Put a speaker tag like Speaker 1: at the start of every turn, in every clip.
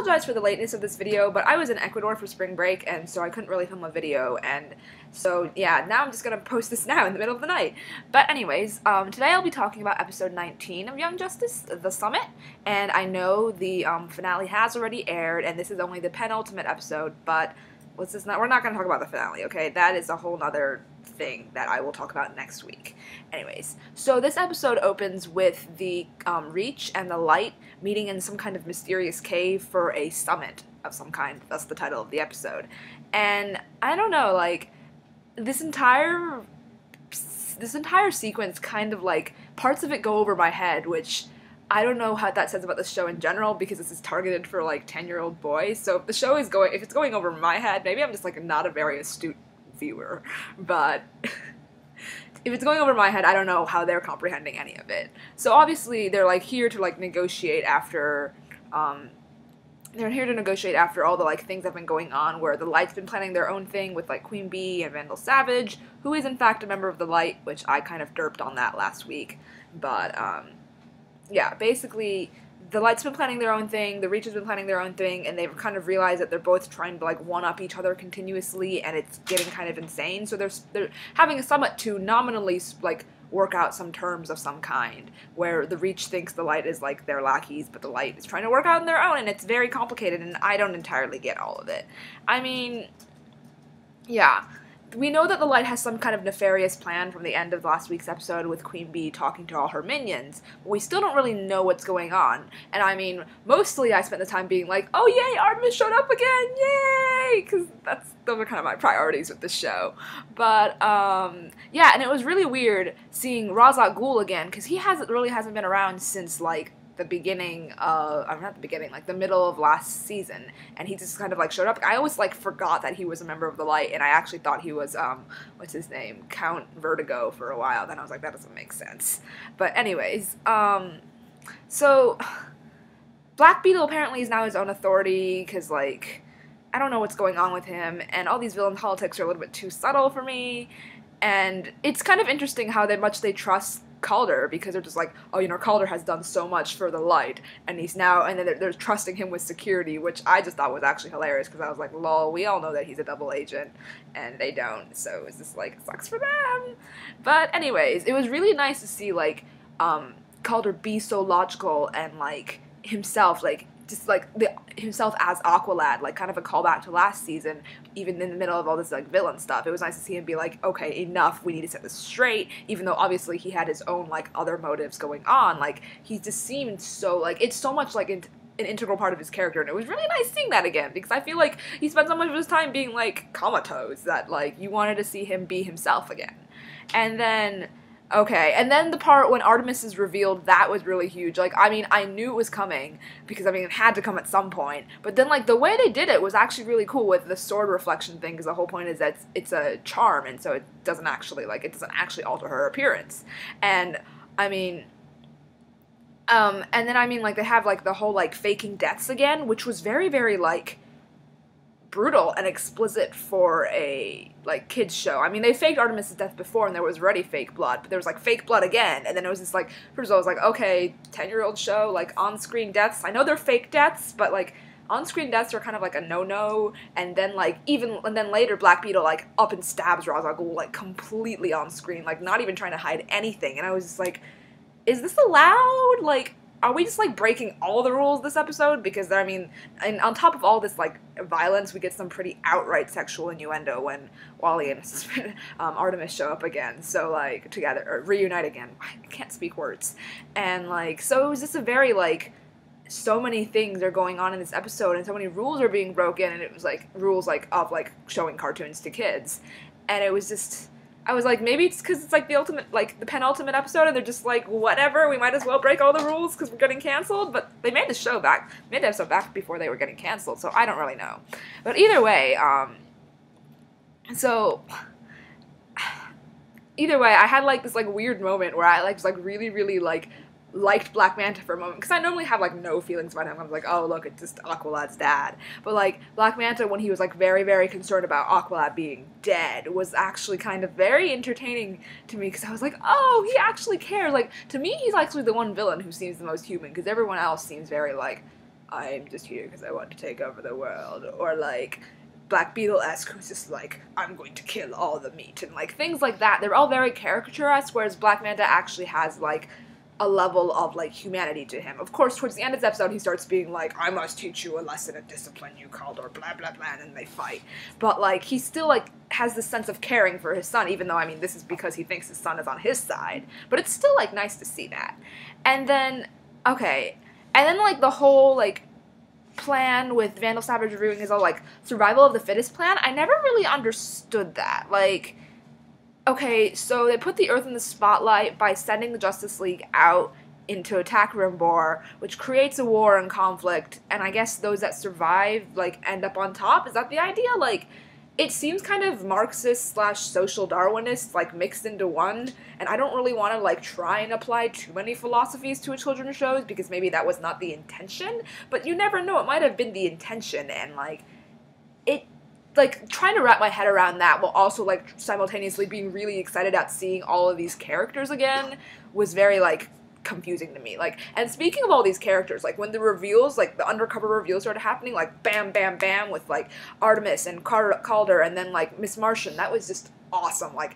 Speaker 1: apologize for the lateness of this video, but I was in Ecuador for spring break, and so I couldn't really film a video, and so yeah, now I'm just gonna post this now in the middle of the night. But anyways, today I'll be talking about episode 19 of Young Justice, The Summit, and I know the finale has already aired, and this is only the penultimate episode, but we're not gonna talk about the finale, okay? That is a whole nother thing that I will talk about next week. Anyways, so this episode opens with the Reach and the Light meeting in some kind of mysterious cave for a summit of some kind. That's the title of the episode. And I don't know, like, this entire sequence kind of, like, parts of it go over my head, which I don't know how that says about the show in general, because this is targeted for, like, 10-year-old boys. So if the show is if it's going over my head, maybe I'm just, like, not a very astute viewer, but if it's going over my head, I don't know how they're comprehending any of it. So obviously they're like here to like negotiate after all the like things that have been going on, where the Light's been planning their own thing with like Queen Bee and Vandal Savage, who is in fact a member of the Light, which I kind of derped on that last week. But yeah, basically the Light's been planning their own thing, the Reach has been planning their own thing, and they've kind of realized that they're both trying to, like, one-up each other continuously, and it's getting kind of insane. So they're having a summit to nominally, like, work out some terms of some kind, where the Reach thinks the Light is, like, their lackeys, but the Light is trying to work out on their own, and it's very complicated, and I don't entirely get all of it. I mean, yeah. We know that the Light has some kind of nefarious plan from the end of last week's episode with Queen Bee talking to all her minions, but we still don't really know what's going on. And I mean, mostly I spent the time being like, oh yay, Artemis showed up again, yay! Because those are kind of my priorities with this show. But, yeah, and it was really weird seeing Ra's al Ghul again, because he really hasn't been around since, like, the beginning of, not the beginning, like the middle of last season, and he just kind of like showed up. I always like forgot that he was a member of the Light, and I actually thought he was, what's his name, Count Vertigo for a while. Then I was like, that doesn't make sense. But anyways, so Black Beetle apparently is now his own authority, because like, I don't know what's going on with him, and all these villain politics are a little bit too subtle for me, and it's kind of interesting how much they trust Calder, because they're just like, oh, you know, Calder has done so much for the Light, and he's now, and then they're trusting him with security, which I just thought was actually hilarious, because I was like, lol, we all know that he's a double agent, and they don't, so it's just like, sucks for them. But anyways, it was really nice to see, like, Calder be so logical, and, like, himself, like, just, like, himself as Aqualad, like, kind of a callback to last season, even in the middle of all this, like, villain stuff. It was nice to see him be like, okay, enough, we need to set this straight, even though, obviously, he had his own, like, other motives going on. Like, he just seemed so, like, it's so much, like, an integral part of his character, and it was really nice seeing that again, because I feel like he spent so much of his time being, like, comatose, that, like, you wanted to see him be himself again. And then okay, and then the part when Artemis is revealed, that was really huge. Like, I mean, I knew it was coming, because, I mean, it had to come at some point, but then, like, the way they did it was actually really cool with the sword reflection thing, because the whole point is that it's a charm, and so it doesn't actually alter her appearance. And, I mean, and then, I mean, like, they have, like, the whole, like, faking deaths again, which was very, very, like, brutal and explicit for a, like, kids show. I mean, they faked Artemis' death before, and there was already fake blood, but there was, like, fake blood again, and then it was just, like, first of all, I was like, okay, 10-year-old show, like, on-screen deaths, I know they're fake deaths, but, like, on-screen deaths are kind of, like, a no-no, and then, like, and then later, Black Beetle, like, up and stabs Ra's al Ghul, like, completely on-screen, like, not even trying to hide anything, and I was just like, is this allowed? Like, are we just, like, breaking all the rules this episode? Because, I mean, and on top of all this, like, violence, we get some pretty outright sexual innuendo when Wally and Artemis show up again. So, like, together, or reunite again. I can't speak words. And, like, so it was just a very, like, so many things are going on in this episode, and so many rules are being broken, and it was, like, rules, like, of, like, showing cartoons to kids. And it was just, I was like, maybe it's because it's, like, the penultimate episode, and they're just like, whatever, we might as well break all the rules because we're getting canceled, but they made the episode back before they were getting canceled, so I don't really know. But either way, I had, like, this, like, weird moment where I, like, was, like, really, really, like, liked Black Manta for a moment, because I normally have, like, no feelings about him. I was like, oh, look, it's just Aqualad's dad. But, like, Black Manta, when he was, like, very, very concerned about Aqualad being dead, was actually kind of very entertaining to me, because I was like, oh, he actually cares. Like, to me, he's actually the one villain who seems the most human, because everyone else seems very, like, I'm just here because I want to take over the world, or like Black Beetle-esque, who's just like, I'm going to kill all the meat, and like things like that. They're all very caricature-esque, whereas Black Manta actually has like a level of like humanity to him. Of course, towards the end of the episode, he starts being like, I must teach you a lesson of discipline, you Caldor, blah blah blah, and they fight. But like, he still like has this sense of caring for his son, even though, I mean, this is because he thinks his son is on his side. But it's still like nice to see that. And then, okay, and then like the whole like plan with Vandal Savage reviewing his whole like survival of the fittest plan, I never really understood that. Like, okay, so they put the Earth in the spotlight by sending the Justice League out into attack Rimbor, which creates a war and conflict, and I guess those that survive, like, end up on top? Is that the idea? Like, it seems kind of Marxist/social Darwinist, like, mixed into one, and I don't really want to, like, try and apply too many philosophies to a children's shows, because maybe that was not the intention, but you never know, it might have been the intention, and, like, it, like, trying to wrap my head around that while also, like, simultaneously being really excited at seeing all of these characters again was very, like, confusing to me. Like, and speaking of all these characters, like, when the reveals, like, the undercover reveals started happening, like, bam, bam, bam, with, like, Artemis and Calder, and then, like, Miss Martian, that was just awesome. Like,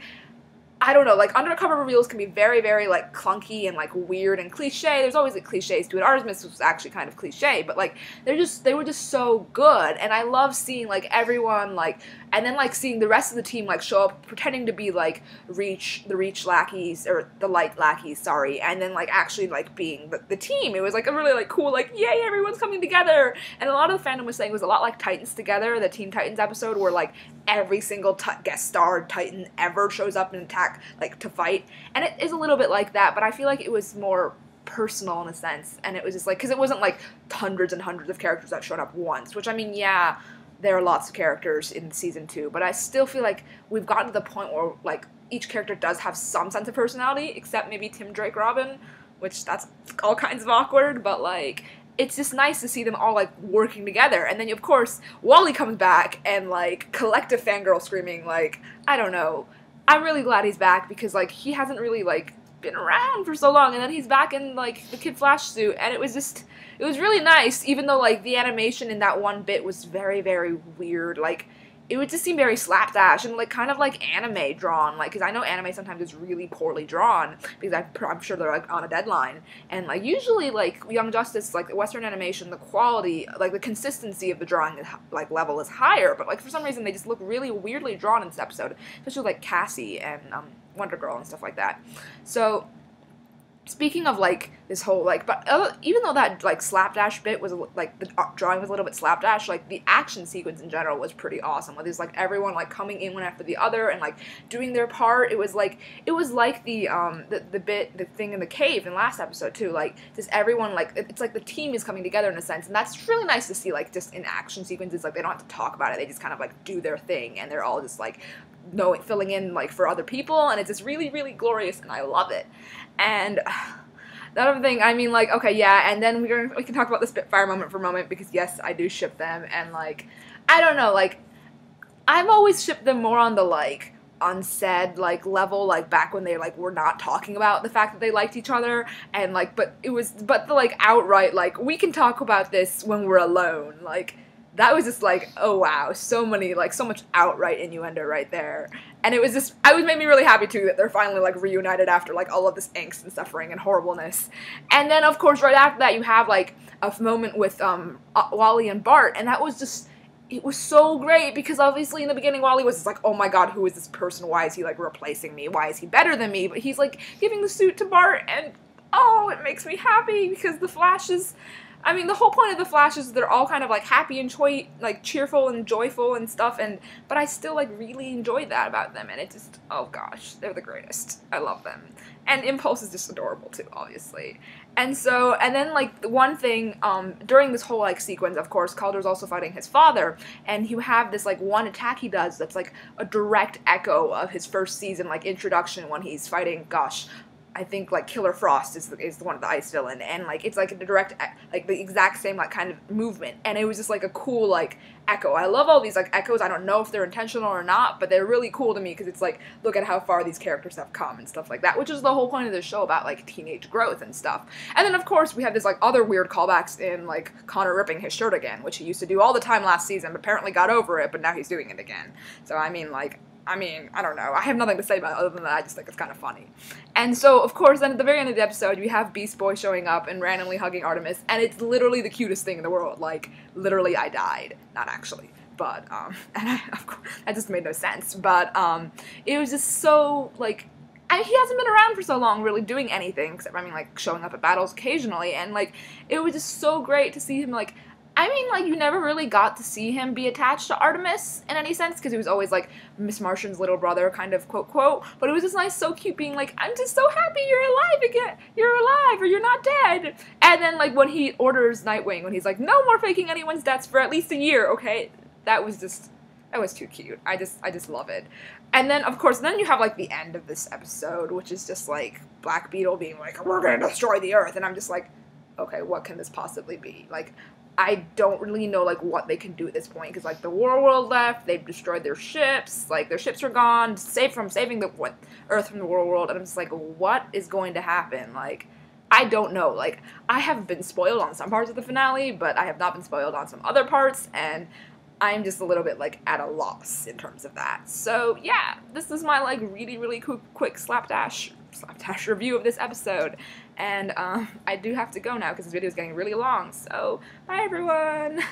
Speaker 1: I don't know, like, undercover reveals can be very, very, like, clunky and, like, weird and cliche. There's always, like, cliches to it. Artemis was actually kind of cliche, but, like, they were just so good, and I love seeing, like, everyone, like, and then, like, seeing the rest of the team, like, show up pretending to be, like, the Reach lackeys, or the Light lackeys, sorry, and then, like, actually, like, being the team. It was, like, a really, like, cool, like, yay, everyone's coming together, and a lot of the fandom was saying it was a lot like Titans Together, the Teen Titans episode, where, like, every single guest star Titan ever shows up and attack, like, to fight, and it is a little bit like that, but I feel like it was more personal in a sense, and it was just, like, because it wasn't, like, hundreds and hundreds of characters that showed up once, which, I mean, yeah, there are lots of characters in season 2, but I still feel like we've gotten to the point where, like, each character does have some sense of personality, except maybe Tim Drake Robin, which that's all kinds of awkward, but, like, it's just nice to see them all, like, working together, and then, of course, Wally comes back, and, like, collective fangirl screaming, like, I don't know, I'm really glad he's back, because, like, he hasn't really, like, been around for so long, and then he's back in, like, the Kid Flash suit, and it was just, it was really nice, even though, like, the animation in that one bit was very, very weird, like, it would just seem very slapdash and, like, kind of like anime drawn, like, because I know anime sometimes is really poorly drawn, because I'm sure they're, like, on a deadline, and, like, usually, like, Young Justice, like, Western animation, the quality, like, the consistency of the drawing, like, level is higher, but, like, for some reason, they just look really weirdly drawn in this episode, especially, like, Cassie and, Wonder Girl and stuff like that. So, speaking of, like, this whole, like, but even though that, like, slapdash bit was, like, the drawing was a little bit slapdash, like, the action sequence in general was pretty awesome, with this, like, everyone, like, coming in one after the other and, like, doing their part. It was like the thing in the cave in last episode, too, like, just everyone, like, it's like the team is coming together in a sense, and that's really nice to see, like, just in action sequences, like, they don't have to talk about it, they just kind of, like, do their thing, and they're all just, like, filling in, like, for other people, and it's just really, really glorious, and I love it. And the other thing, I mean, like, okay, yeah, and then we can talk about the Spitfire moment for a moment, because, yes, I do ship them, and, like, I don't know, like, I've always shipped them more on the, like, unsaid, like, level, like, back when they, like, were not talking about the fact that they liked each other, and, like, but the, like, outright, like, we can talk about this when we're alone, like, that was just, like, oh, wow, so much outright innuendo right there. And it was just, made me really happy, too, that they're finally, like, reunited after, like, all of this angst and suffering and horribleness. And then, of course, right after that, you have, like, a moment with, Wally and Bart, and that was just, it was so great, because obviously in the beginning, Wally was just like, oh my god, who is this person? Why is he, like, replacing me? Why is he better than me? But he's, like, giving the suit to Bart, and, oh, it makes me happy, because the Flash is, I mean, the whole point of the Flash is they're all kind of, like, happy and like, cheerful and joyful and stuff, but I still, like, really enjoyed that about them, and it just, oh gosh, they're the greatest. I love them. And Impulse is just adorable, too, obviously. And so, and then, like, the one thing, during this whole, like, sequence, of course, Calder's also fighting his father, and you have this, like, one attack he does that's, like, a direct echo of his first season, like, introduction when he's fighting, gosh, I think like Killer Frost is the one of the ice villain, and like it's like a direct like the exact same like kind of movement, and it was just like a cool like echo. I love all these like echoes. I don't know if they're intentional or not, but they're really cool to me because it's like look at how far these characters have come and stuff like that, which is the whole point of the show about like teenage growth and stuff. And then of course we have this like other weird callbacks in like Connor ripping his shirt again, which he used to do all the time last season, but apparently got over it, but now he's doing it again. So I mean, I don't know. I have nothing to say about it other than that. I just think it's kind of funny. And so, of course, then at the very end of the episode, you have Beast Boy showing up and randomly hugging Artemis, and it's literally the cutest thing in the world. Like, literally, I died. Not actually. But, and of course, that just made no sense. But, it was just so, like, he hasn't been around for so long really doing anything, except, I mean, like, showing up at battles occasionally, and, like, it was just so great to see him, like, I mean, like, you never really got to see him be attached to Artemis in any sense, because he was always, like, Miss Martian's little brother, kind of, quote, quote, but it was just nice, so cute, being like, I'm just so happy you're alive again, you're alive, or you're not dead, and then, like, when he orders Nightwing, when he's like, no more faking anyone's deaths for at least a year, okay, that was too cute. I just love it. And then, of course, then you have, like, the end of this episode, which is just, like, Black Beetle being like, we're gonna destroy the Earth, and I'm just like, okay, what can this possibly be? Like, I don't really know, like, what they can do at this point, because, like, the war world left, they've destroyed their ships, like, their ships are gone, saving the Earth from the war world, and I'm just like, what is going to happen? Like, I don't know. Like, I have been spoiled on some parts of the finale, but I have not been spoiled on some other parts, and I'm just a little bit, like, at a loss in terms of that. So, yeah, this is my, like, really, really quick slapdash review of this episode. And, I do have to go now because this video is getting really long. So, bye, everyone!